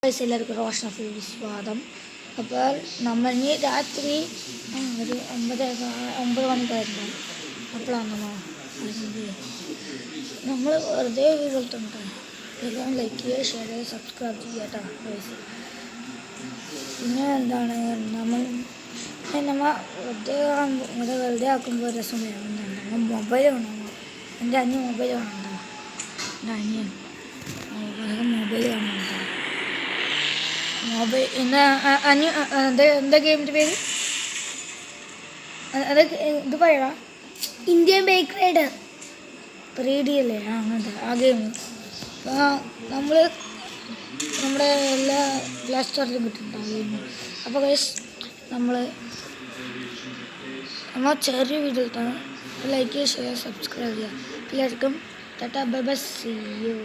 എല്ലാവർക്കും റോഷൻ ഫുഡ് സ്വാഗതം. അപ്പോൾ നമ്മൾ ഇനി രാത്രി ഒരു 9 മണിക്കായിരുന്നു. അപ്പോഴാണ് നമ്മൾ വെറുതെ വീട്ടിലുണ്ട്. എല്ലാം ലൈക്ക് ചെയ്യുക, ഷെയർ ചെയ്യുക, സബ്സ്ക്രൈബ് ചെയ്യുക കേട്ടോ. പിന്നെ എന്താണ് നമ്മൾ വെറുതെ ആക്കുമ്പോൾ രസം വരുന്നുണ്ട്. നമ്മൾ മൊബൈൽ കാണുമ്പോൾ എൻ്റെ അനിയൻ മൊബൈൽ കാണുന്നുണ്ടോ? എൻ്റെ അനിയൻ മൊബൈൽ കാണുന്നുണ്ടോ? മൊബൈൽ എന്താ ഗെയിമിൻ്റെ പേര്? അത് ഇത് പറയടാ. ഇന്ത്യൻ ബൈക്ക് റൈഡർ 3D അല്ലേ? അങ്ങനത്തെ ആ ഗെയിം നമ്മൾ നമ്മുടെ എല്ലാ പ്ലേ സ്റ്റോറിലും കിട്ടുന്നുണ്ട് ആ ഗെയിം. അപ്പോൾ ഗൈസ് നമ്മൾ ചെറിയ വീഡിയോ ഇട്ടാണ്. ലൈക്ക് ചെയ്യുക, ഷെയർ, സബ്സ്ക്രൈബ് ചെയ്യുക. എല്ലാവർക്കും tata bye bye, see U.